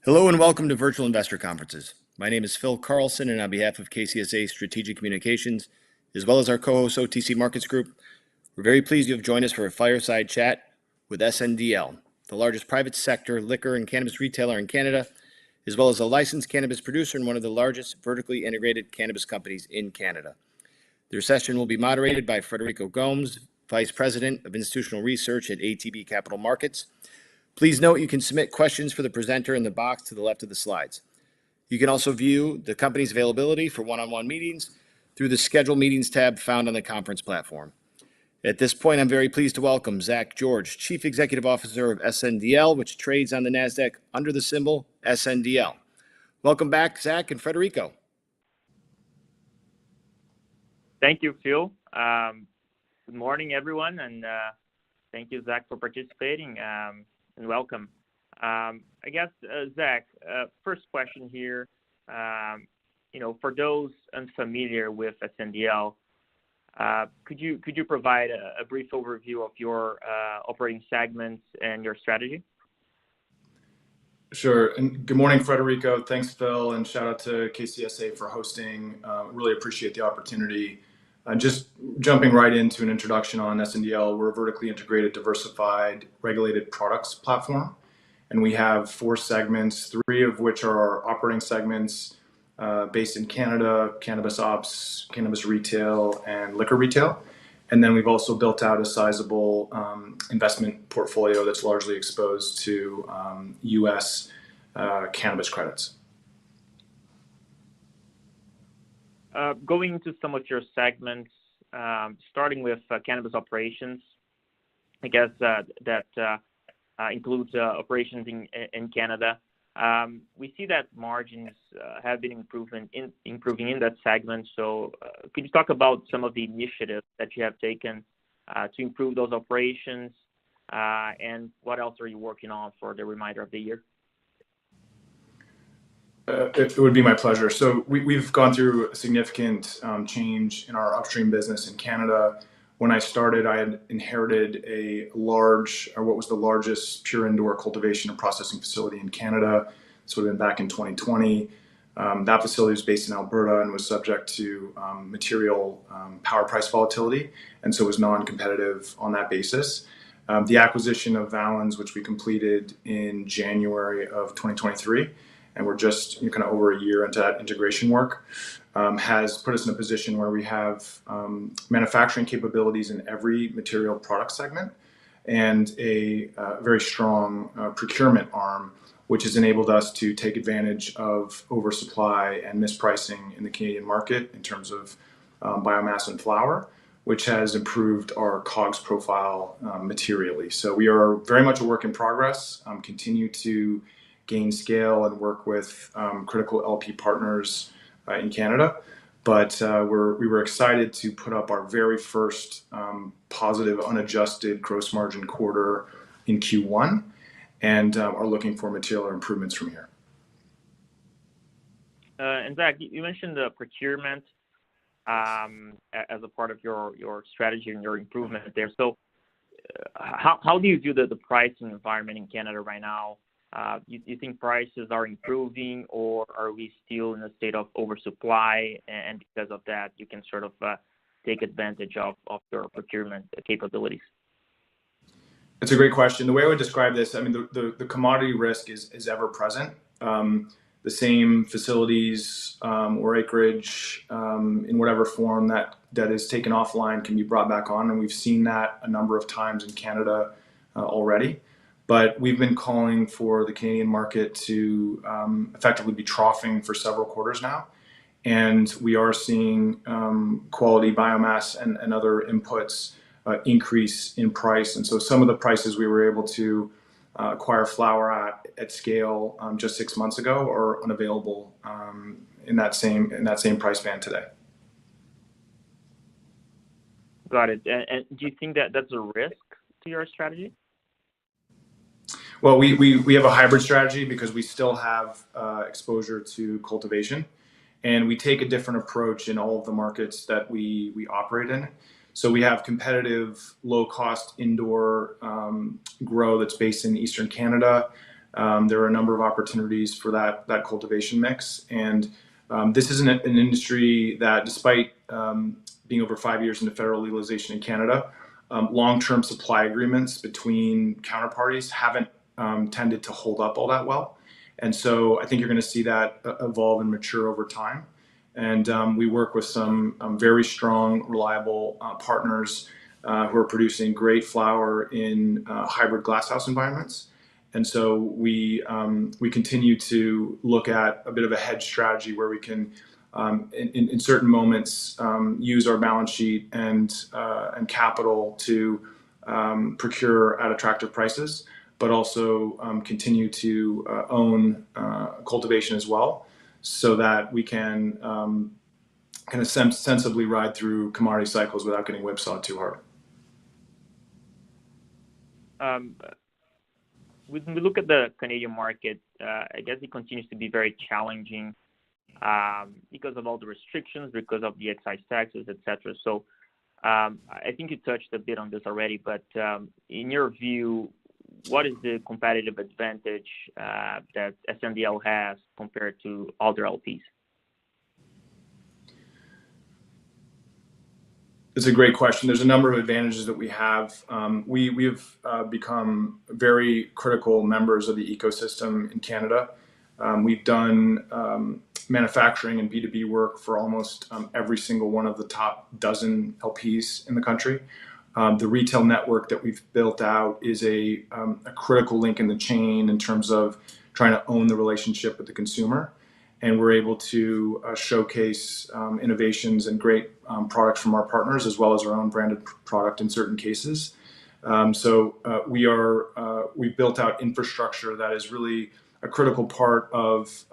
Hello and welcome to Virtual Investor Conferences. My name is Phil Carlson, and on behalf of KCSA Strategic Communications, as well as our co-host OTC Markets Group, we're very pleased you have joined us for a fireside chat with SNDL, the largest private sector liquor and cannabis retailer in Canada, as well as a licensed cannabis producer and one of the largest vertically integrated cannabis companies in Canada. Their session will be moderated by Frederico Gomes, Vice President of Institutional Research at ATB Capital Markets. Please note you can submit questions for the presenter in the box to the left of the slides. You can also view the company's availability for one-on-one meetings through the Schedule Meetings tab found on the conference platform. At this point, I'm very pleased to welcome Zach George, Chief Executive Officer of SNDL, which trades on the NASDAQ under the symbol SNDL. Welcome back, Zach and Frederico. Thank you, Phil. Good morning, everyone, and thank you, Zach, for participating. And welcome. I guess, Zach, first question here, for those unfamiliar with SNDL, could you provide a brief overview of your operating segments and your strategy? Sure. And good morning, Frederico. Thanks, Phil, and shout out to KCSA for hosting. Really appreciate the opportunity. Just jumping right into an introduction on SNDL, we're a vertically integrated, diversified, regulated products platform. And we have 4 segments, 3 of which are our operating segments based in Canada: cannabis ops, cannabis retail, and liquor retail. And then we've also built out a sizable investment portfolio that's largely exposed to U.S. Cannabis credits. Going into some of your segments, starting with cannabis operations, I guess that includes operations in Canada. We see that margins have been improving in that segment. So could you talk about some of the initiatives that you have taken to improve those operations, and what else are you working on for the remainder of the year? It would be my pleasure. So we've gone through a significant change in our upstream business in Canada. When I started, I had inherited what was the largest pure indoor cultivation and processing facility in Canada. This would have been back in 2020. That facility was based in Alberta and was subject to material power price volatility, and so was non-competitive on that basis. The acquisition of Valens, which we completed in January of 2023, and we're just kind of over a year into that integration work, has put us in a position where we have manufacturing capabilities in every material product segment and a very strong procurement arm, which has enabled us to take advantage of oversupply and mispricing in the Canadian market in terms of biomass and flower, which has improved our COGS profile materially. So we are very much a work in progress, continue to gain scale and work with critical LP partners in Canada. But we were excited to put up our very first positive unadjusted gross margin quarter in Q1 and are looking for material improvements from here. And Zach, you mentioned the procurement as a part of your strategy and your improvement there. So how do you view the pricing environment in Canada right now? You think prices are improving, or are we still in a state of oversupply, and because of that, you can sort of take advantage of your procurement capabilities? It's a great question. The way I would describe this, I mean, the commodity risk is ever present. The same facilities or acreage in whatever form that is taken offline can be brought back on, and we've seen that a number of times in Canada already. But we've been calling for the Canadian market to effectively be troughing for several quarters now. And we are seeing quality biomass and other inputs increase in price. And so some of the prices we were able to acquire flower at scale just 6 months ago are unavailable in that same price band today. Got it. And do you think that that's a risk to your strategy? Well, we have a hybrid strategy because we still have exposure to cultivation, and we take a different approach in all of the markets that we operate in. So we have competitive, low-cost indoor grow that's based in Eastern Canada. there are a number of opportunities for that cultivation mix. And this is an industry that, despite being over 5 years into federal legalization in Canada, long-term supply agreements between counterparties haven't tended to hold up all that well. And so I think you're going to see that evolve and mature over time. And we work with some very strong, reliable partners who are producing great flower in hybrid glasshouse environments. And so we continue to look at a bit of a hedge strategy where we can, in certain moments, use our balance sheet and capital to procure at attractive prices, but also continue to own cultivation as well, so that we can kind of sensibly ride through commodity cycles without getting whipsawed too hard. When we look at the Canadian market, I guess it continues to be very challenging because of all the restrictions, because of the excise taxes, etc. So I think you touched a bit on this already, but in your view, what is the competitive advantage that SNDL has compared to other LPs? It's a great question. There's a number of advantages that we have. We've become very critical members of the ecosystem in Canada. We've done manufacturing and B2B work for almost every single one of the top dozen LPs in the country. The retail network that we've built out is a critical link in the chain in terms of trying to own the relationship with the consumer. And we're able to showcase innovations and great products from our partners, as well as our own branded product in certain cases. We've built out infrastructure that is really a critical part of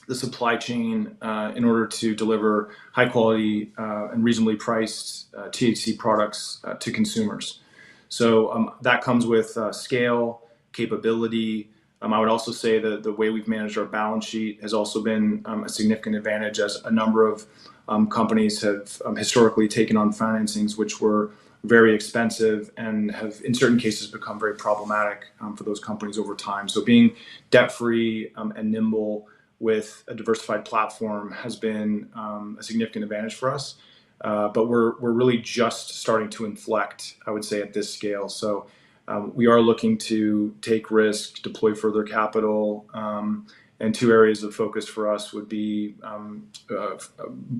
the supply chain in order to deliver high quality and reasonably priced THC products to consumers. So that comes with scale, capability. I would also say that the way we've managed our balance sheet has also been a significant advantage, as a number of companies have historically taken on financings which were very expensive and have in certain cases become very problematic for those companies over time. So being debt-free and nimble with a diversified platform has been a significant advantage for us. But we're really just starting to inflect, I would say, at this scale. So we are looking to take risk, deploy further capital, and two areas of focus for us would be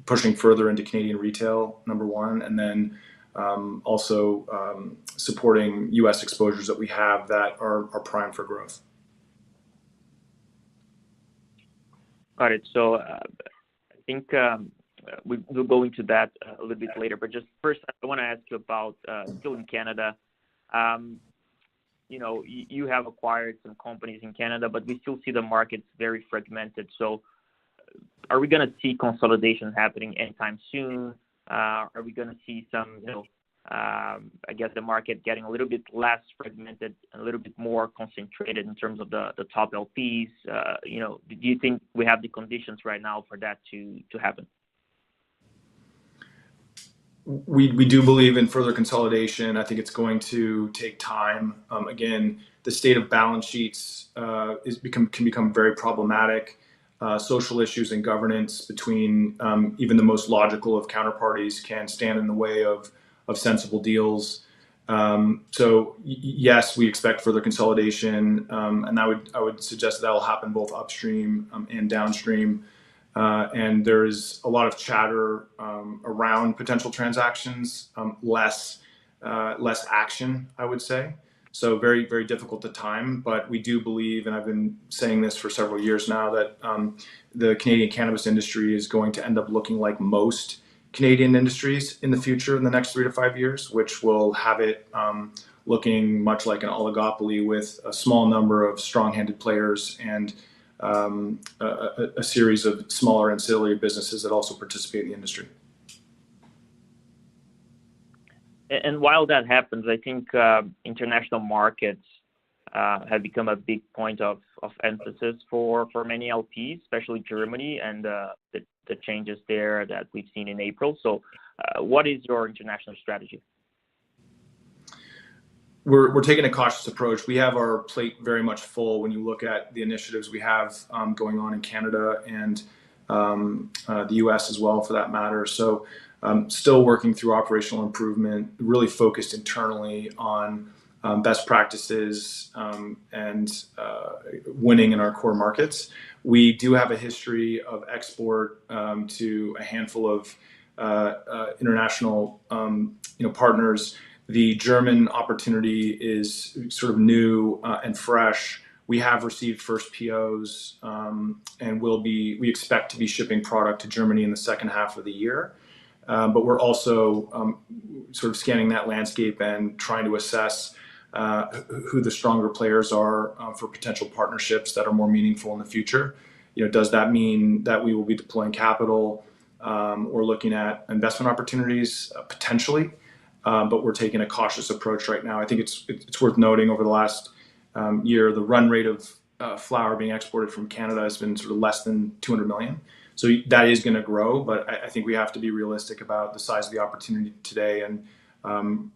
pushing further into Canadian retail, number one, and then also supporting U.S. exposures that we have that are primed for growth. Got it. So I think we'll go into that a little bit later, but just first I want to ask you about still in Canada. You have acquired some companies in Canada, but we still see the markets very fragmented. So are we going to see consolidation happening anytime soon? Are we going to see some, I guess the market getting a little bit less fragmented, a little bit more concentrated in terms of the top LPs? Do you think we have the conditions right now for that to happen? We do believe in further consolidation. I think it's going to take time. Again, the state of balance sheets can become very problematic. Social issues and governance between even the most logical of counterparties can stand in the way of sensible deals. So yes, we expect further consolidation, and I would suggest that will happen both upstream and downstream. And there is a lot of chatter around potential transactions, less action, I would say. So very, very difficult to time. But we do believe, and I've been saying this for several years now, that the Canadian cannabis industry is going to end up looking like most Canadian industries in the future, in the next 3 to 5 years, which will have it looking much like an oligopoly with a small number of strong-handed players and a series of smaller ancillary businesses that also participate in the industry. And while that happens, I think international markets have become a big point of emphasis for many LPs, especially Germany and the changes there that we've seen in April. So what is your international strategy? we're taking a cautious approach. We have our plate very much full when you look at the initiatives we have going on in Canada and the US as well, for that matter. So still working through operational improvement, really focused internally on best practices and winning in our core markets. We do have a history of export to a handful of international partners. The German opportunity is sort of new and fresh. We have received first POs and we expect to be shipping product to Germany in the second half of the year. But we're also sort of scanning that landscape and trying to assess who the stronger players are for potential partnerships that are more meaningful in the future. Does that mean that we will be deploying capital or looking at investment opportunities potentially? But we're taking a cautious approach right now. I think it's worth noting over the last year, the run rate of flower being exported from Canada has been sort of less than 200 million. So that is going to grow, but I think we have to be realistic about the size of the opportunity today and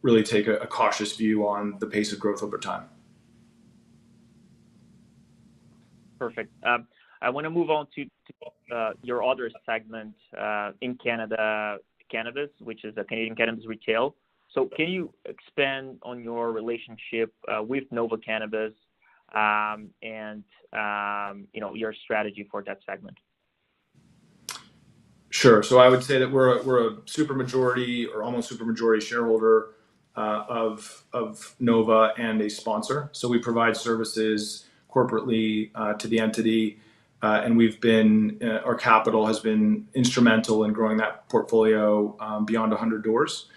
really take a cautious view on the pace of growth over time. Perfect. I want to move on to your other segment in Canada, cannabis, which is a Canadian cannabis retail. So can you expand on your relationship with Nova Cannabis and your strategy for that segment? Sure. So I would say that we're a super majority or almost super majority shareholder of Nova and a sponsor. So we provide services corporately to the entity, and our capital has been instrumental in growing that portfolio beyond 100 doors.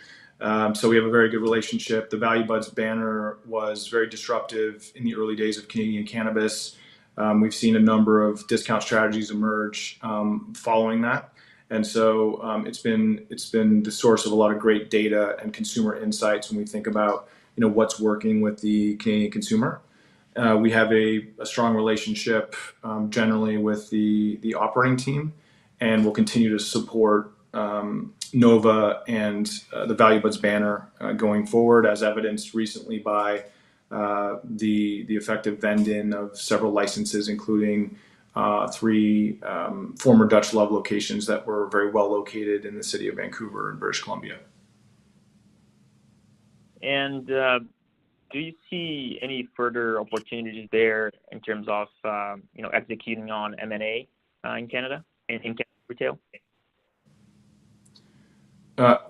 So we have a very good relationship. The Value Buds banner was very disruptive in the early days of Canadian cannabis. We've seen a number of discount strategies emerge following that. And so it's been the source of a lot of great data and consumer insights when we think about what's working with the Canadian consumer. We have a strong relationship generally with the operating team, and we'll continue to support Nova and the Value Buds banner going forward, as evidenced recently by the effective vend-in of several licenses, including 3 former Dutch Love locations that were very well located in the city of Vancouver in British Columbia. And do you see any further opportunities there in terms of executing on M&A in Canada, in Canada retail?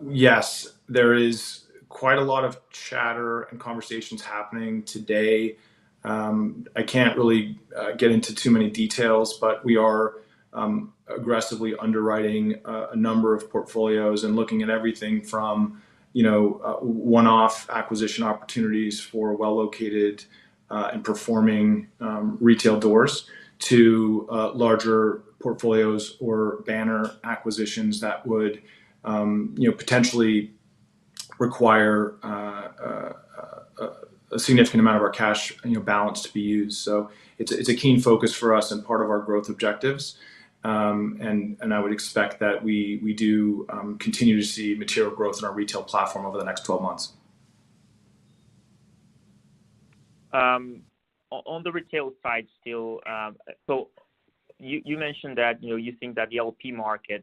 Yes, there is quite a lot of chatter and conversations happening today. I can't really get into too many details, but we are aggressively underwriting a number of portfolios and looking at everything from one-off acquisition opportunities for well-located and performing retail doors to larger portfolios or banner acquisitions that would potentially require a significant amount of our cash balance to be used. So it's a keen focus for us and part of our growth objectives. And I would expect that we do continue to see material growth in our retail platform over the next 12 months. On the retail side still, so you mentioned that you think that the LP market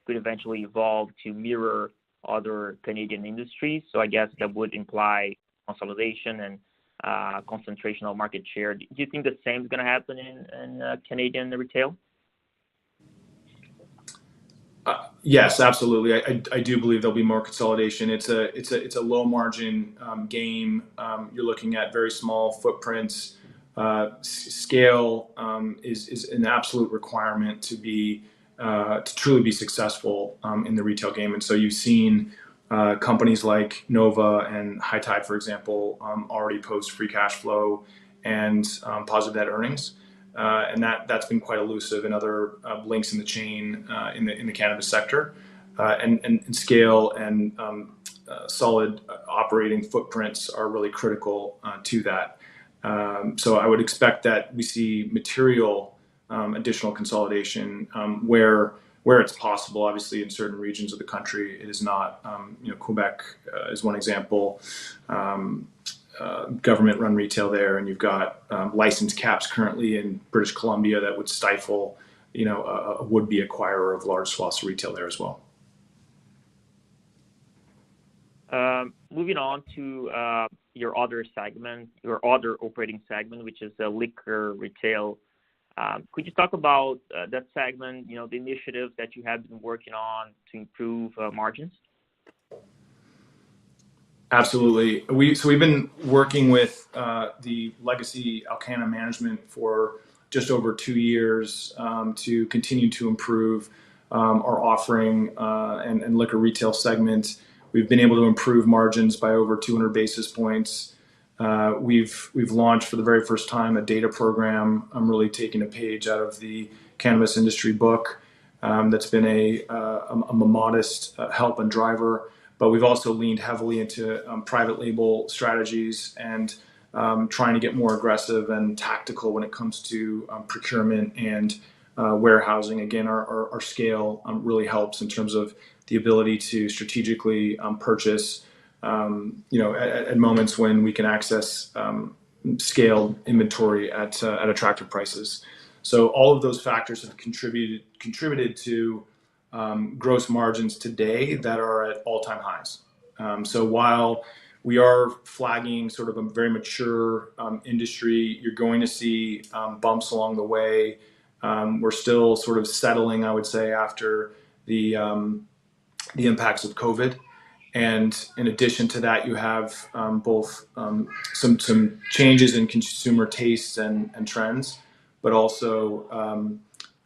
could eventually evolve to mirror other Canadian industries. So I guess that would imply consolidation and concentration of market share. Do you think the same is going to happen in Canadian retail? Yes, absolutely. I do believe there'll be more consolidation. It's a low margin game. You're looking at very small footprints. Scale is an absolute requirement to truly be successful in the retail game. And so you've seen companies like Nova and High Tide, for example, already post free cash flow and positive net earnings. And that's been quite elusive in other links in the chain in the cannabis sector. And scale and solid operating footprints are really critical to that. So I would expect that we see material additional consolidation where it's possible. Obviously, in certain regions of the country, it is not. Quebec is one example. government-run retail there, and you've got licensed caps currently in British Columbia that would stifle, a would-be acquirer of large swaths of retail there as well. Moving on to your other segment, your other operating segment, which is the liquor retail. Could you talk about that segment, the initiatives that you have been working on to improve margins? Absolutely. We've been working with the legacy Alcanna management for just over 2 years to continue to improve our offering and liquor retail segment. We've been able to improve margins by over 200 basis points. We've launched for the very first time a data program. I'm really taking a page out of the cannabis industry book. That's been a modest help and driver. But we've also leaned heavily into private label strategies and trying to get more aggressive and tactical when it comes to procurement and warehousing. Again, our scale really helps in terms of the ability to strategically purchase, at moments when we can access scaled inventory at attractive prices. So all of those factors have contributed to gross margins today that are at all-time highs. So while we are flagging sort of a very mature industry, you're going to see bumps along the way. We're still sort of settling, I would say, after the impacts of COVID. And in addition to that, you have both some changes in consumer tastes and trends, but also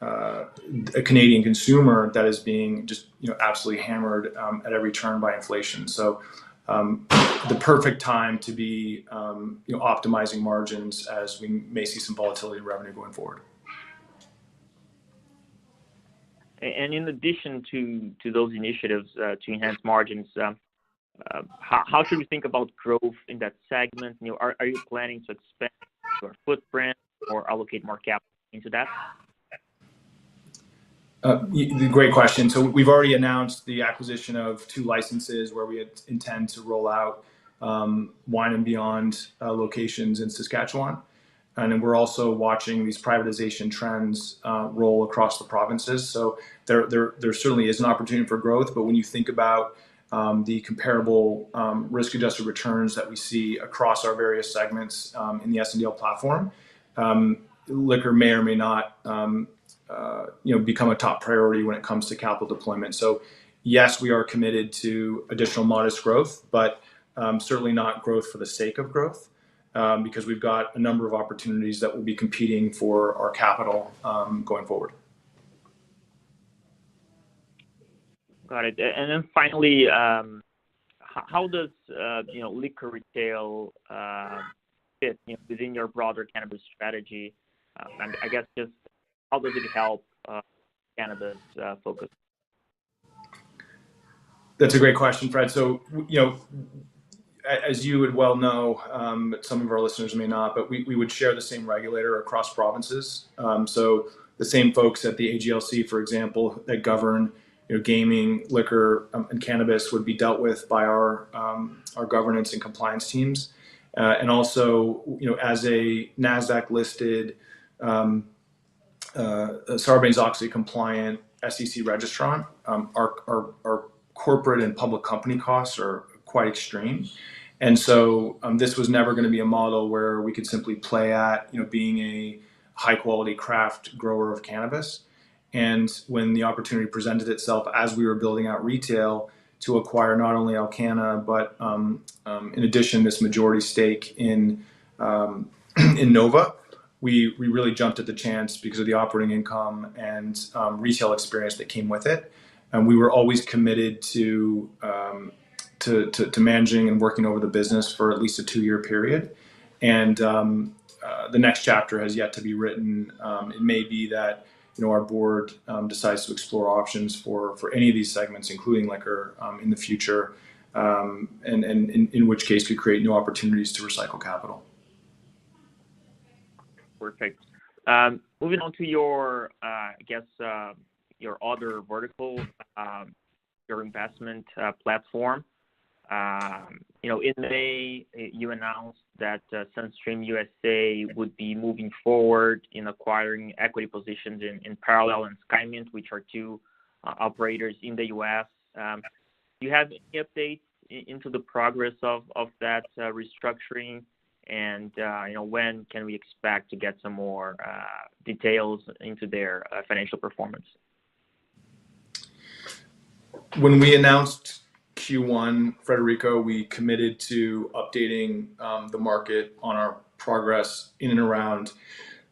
a Canadian consumer that is being just absolutely hammered at every turn by inflation. So the perfect time to be optimizing margins as we may see some volatility in revenue going forward. And in addition to those initiatives to enhance margins, how should we think about growth in that segment? Are you planning to expand your footprint or allocate more capital into that? Great question. So we've already announced the acquisition of 2 licenses where we intend to roll out Wine and Beyond locations in Saskatchewan. And then we're also watching these privatization trends roll across the provinces. So there certainly is an opportunity for growth. But when you think about the comparable risk-adjusted returns that we see across our various segments in the SNDL platform, liquor may or may not become a top priority when it comes to capital deployment. So yes, we are committed to additional modest growth, but certainly not growth for the sake of growth, because we've got a number of opportunities that will be competing for our capital going forward. Got it. And then finally, how does liquor retail fit within your broader cannabis strategy? And I guess just how does it help cannabis focus? That's a great question, Fred. So, as you would well know, but some of our listeners may not, but we would share the same regulator across provinces. So the same folks at the AGLC, for example, that govern gaming, liquor, and cannabis would be dealt with by our governance and compliance teams. And also, as a NASDAQ listed Sarbanes-Oxley compliant SEC registrant, our corporate and public company costs are quite extreme. And so this was never going to be a model where we could simply play at being a high quality craft grower of cannabis. And when the opportunity presented itself as we were building out retail to acquire not only Alcanna, but in addition, this majority stake in Nova, we really jumped at the chance because of the operating income and retail experience that came with it. And we were always committed to managing and working over the business for at least a 2-year period. And the next chapter has yet to be written. It may be that our board decides to explore options for any of these segments, including liquor, in the future, and in which case could create new opportunities to recycle capital. Perfect. Moving on to your, your other vertical, your investment platform. In May, you announced that Sunstream USA would be moving forward in acquiring equity positions in Parallel and SkyMint, which are two operators in the U.S. Do you have any updates into the progress of that restructuring? And when can we expect to get some more details into their financial performance? When we announced Q1, Frederico, we committed to updating the market on our progress in and around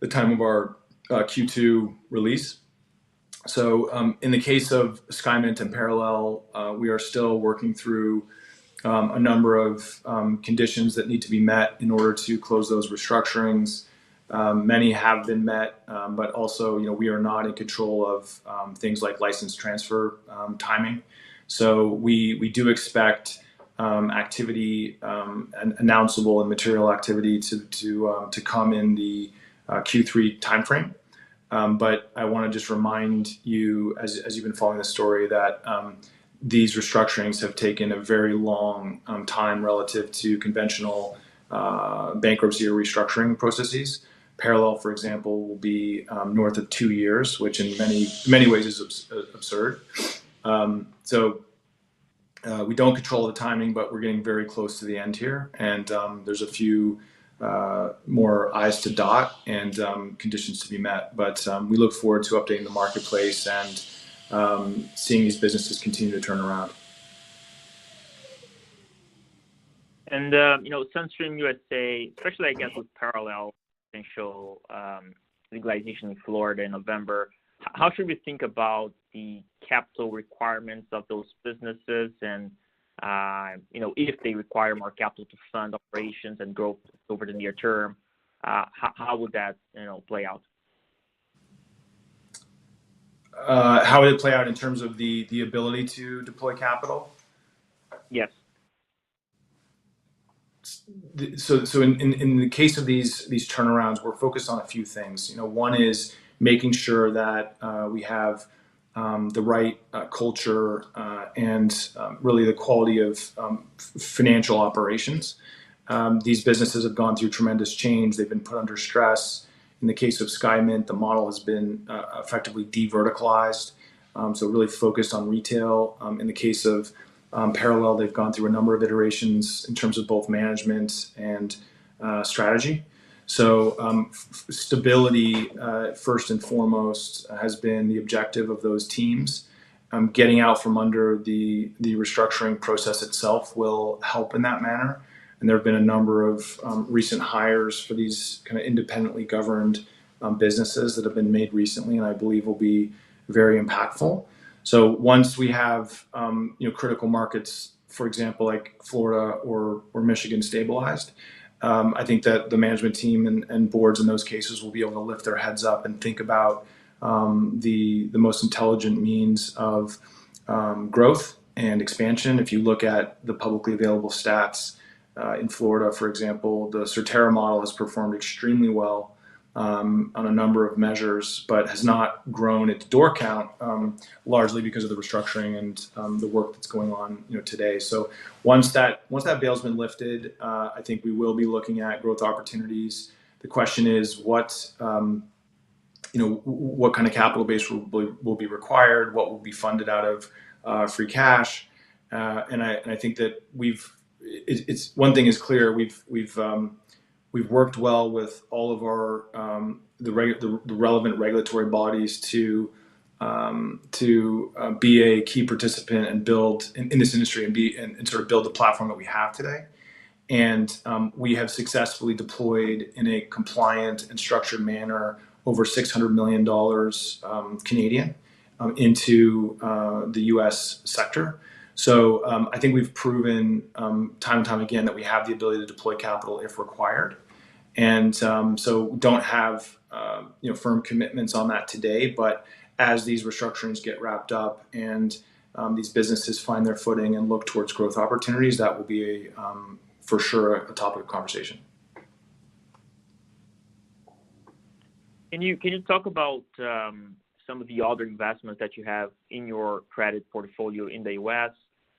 the time of our Q2 release. So in the case of SkyMint and Parallel, we are still working through a number of conditions that need to be met in order to close those restructurings. Many have been met, but also, we are not in control of things like license transfer timing. So we do expect activity, and announceable and material activity to come in the Q3 timeframe. But I want to just remind you, as you've been following the story, that these restructurings have taken a very long time relative to conventional bankruptcy or restructuring processes. Parallel, for example, will be north of 2 years, which in many ways is absurd. So we don't control the timing, but we're getting very close to the end here. And there's a few more I's to dot and conditions to be met. But we look forward to updating the marketplace and seeing these businesses continue to turn around. And, Sunstream USA, especially, I guess, with Parallel potential legalization in Florida in November, how should we think about the capital requirements of those businesses and, if they require more capital to fund operations and growth over the near term, how would that, play out? How would it play out in terms of the ability to deploy capital? Yes. So in the case of these turnarounds, we're focused on a few things. One is making sure that we have the right culture and really the quality of financial operations. These businesses have gone through tremendous change. They've been put under stress. In the case of SkyMint, the model has been effectively de-verticalized, so really focused on retail. In the case of Parallel, they've gone through a number of iterations in terms of both management and strategy. So stability, first and foremost, has been the objective of those teams. Getting out from under the restructuring process itself will help in that manner. And there have been a number of recent hires for these kind of independently governed businesses that have been made recently, and I believe will be very impactful. So once we have critical markets, for example, like Florida or Michigan stabilized, I think that the management team and boards in those cases will be able to lift their heads up and think about the most intelligent means of growth and expansion. If you look at the publicly available stats in Florida, for example, the Certera model has performed extremely well on a number of measures, but has not grown its door count, largely because of the restructuring and the work that's going on today. So once that bail's been lifted, I think we will be looking at growth opportunities. The question is what kind of capital base will be required, what will be funded out of free cash, and I think that it's one thing is clear. We've worked well with all of our the relevant regulatory bodies to be a key participant and build in this industry and sort of build the platform that we have today. And we have successfully deployed in a compliant and structured manner over $600 million Canadian into the U.S. sector. So I think we've proven time and time again that we have the ability to deploy capital if required. And so don't have firm commitments on that today, but as these restructurings get wrapped up and these businesses find their footing and look towards growth opportunities, that will be for sure a topic of conversation. Can you talk about some of the other investments that you have in your credit portfolio in the U.S.?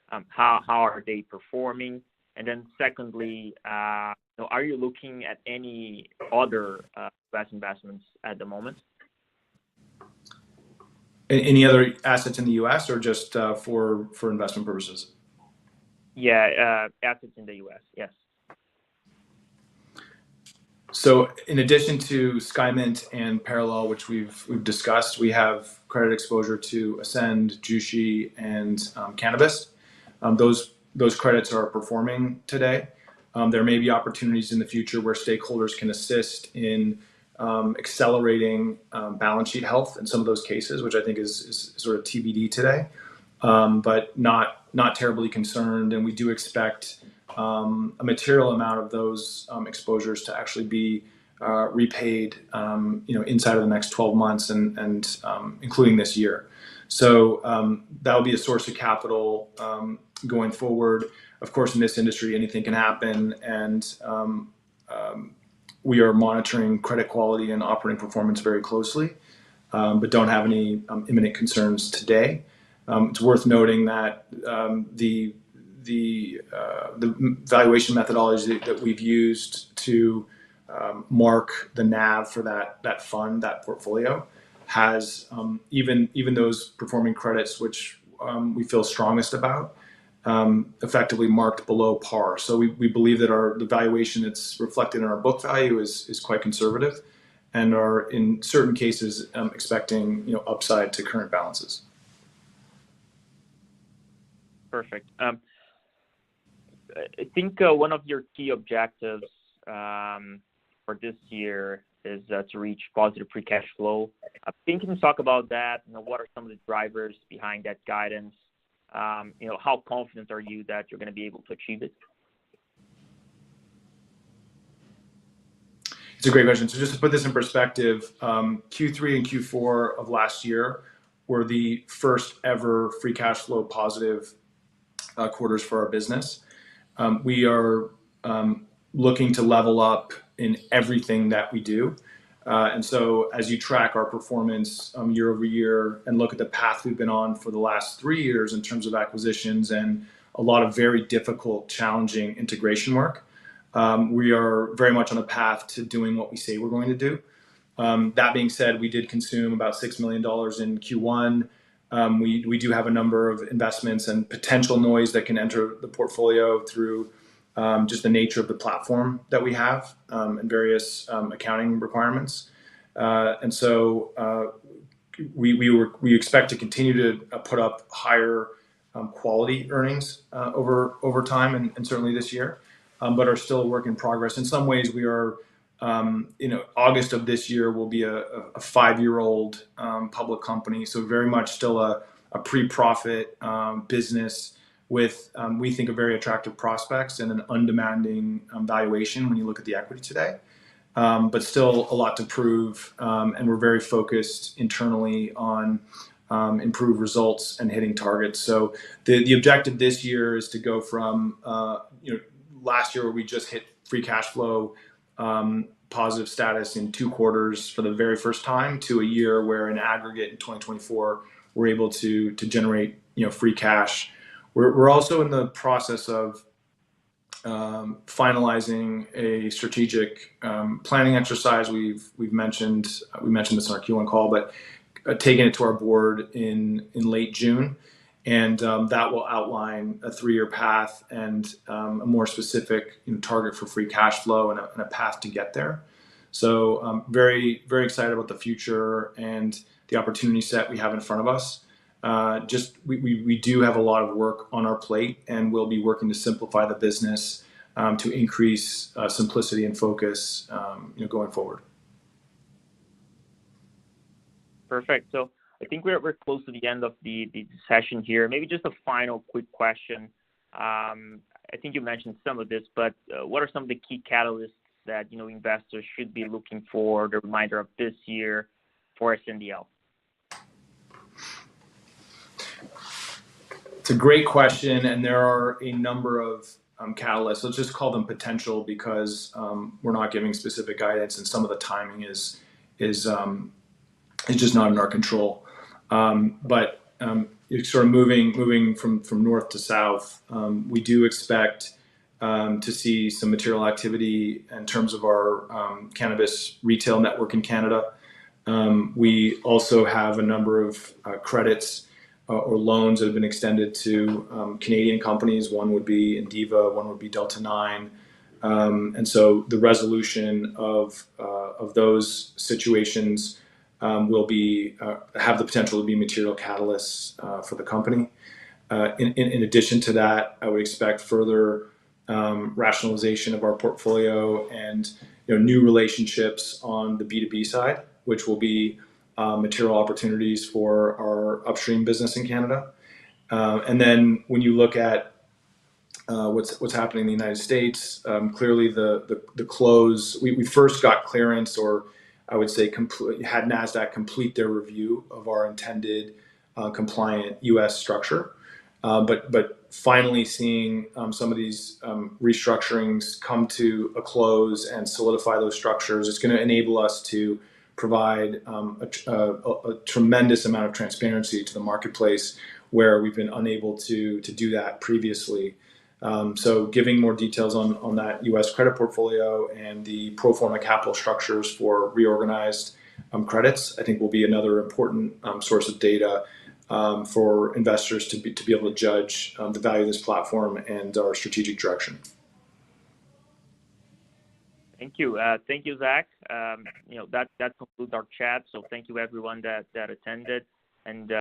How are they performing? And then secondly, are you looking at any other U.S. investments at the moment? Any other assets in the U.S. or just for investment purposes? Yeah, assets in the U.S. Yes. So in addition to SkyMint and Parallel, which we've discussed, we have credit exposure to Ascend, Jushi, and Cannabis. Those credits are performing today. There may be opportunities in the future where stakeholders can assist in accelerating balance sheet health in some of those cases, which I think is sort of TBD today, but not terribly concerned. And we do expect a material amount of those exposures to actually be repaid, inside of the next 12 months and including this year. So that will be a source of capital going forward. Of course, in this industry, anything can happen, and we are monitoring credit quality and operating performance very closely, but don't have any imminent concerns today. It's worth noting that the valuation methodology that we've used to mark the NAV for that fund, that portfolio, has even those performing credits, which we feel strongest about, effectively marked below par. So we believe that the valuation that's reflected in our book value is quite conservative, and are in certain cases expecting upside to current balances. Perfect. I think one of your key objectives for this year is to reach positive free cash flow. Can you talk about that? What are some of the drivers behind that guidance? How confident are you that you're going to be able to achieve it? It's a great question. So just to put this in perspective, Q3 and Q4 of last year were the first ever free cash flow positive quarters for our business. We are looking to level up in everything that we do. And so as you track our performance year over year and look at the path we've been on for the last 3 years in terms of acquisitions and a lot of very difficult, challenging integration work, we are very much on a path to doing what we say we're going to do. That being said, we did consume about $6 million in Q1. We do have a number of investments and potential noise that can enter the portfolio through just the nature of the platform that we have and various accounting requirements. And so we expect to continue to put up higher quality earnings over time and certainly this year, but are still a work in progress. In some ways, we are, August of this year will be a 5-year-old public company. So very much still a pre-profit business with, we think, a very attractive prospects and an undemanding valuation when you look at the equity today. But still a lot to prove, and we're very focused internally on improved results and hitting targets. So the objective this year is to go from last year where we just hit free cash flow positive status in 2 quarters for the very first time, to a year where in aggregate in 2024 we're able to generate free cash. We're also in the process of finalizing a strategic planning exercise. We mentioned this in our Q1 call, but taking it to our board in late June, and that will outline a 3-year path and a more specific target for free cash flow and a path to get there. So very, very excited about the future and the opportunity set we have in front of us. We do have a lot of work on our plate, and we'll be working to simplify the business to increase simplicity and focus going forward. Perfect. So I think we're close to the end of the session here. Maybe just a final quick question. I think you mentioned some of this, but what are some of the key catalysts that investors should be looking for the remainder of this year for SNDL? It's a great question, and there are a number of catalysts. Let's just call them potential, because we're not giving specific guidance, and some of the timing is just not in our control. But sort of moving from north to south, we do expect to see some material activity in terms of our cannabis retail network in Canada. We also have a number of credits or loans that have been extended to Canadian companies. One would be Indiva, one would be Delta 9. And so the resolution of those situations will have the potential to be material catalysts for the company. In addition to that, I would expect further rationalization of our portfolio and new relationships on the B2B side, which will be material opportunities for our upstream business in Canada. And then when you look at what's happening in the United States, clearly the close, we first got clearance, or I would say had NASDAQ complete their review of our intended compliant U.S. structure. But finally seeing some of these restructurings come to a close and solidify those structures, it's going to enable us to provide a tremendous amount of transparency to the marketplace where we've been unable to do that previously. So giving more details on that U.S. credit portfolio and the pro forma capital structures for reorganized credits, I think will be another important source of data for investors to be able to judge the value of this platform and our strategic direction. Thank you. Thank you, Zach. That concludes our chat. So thank you everyone that attended. And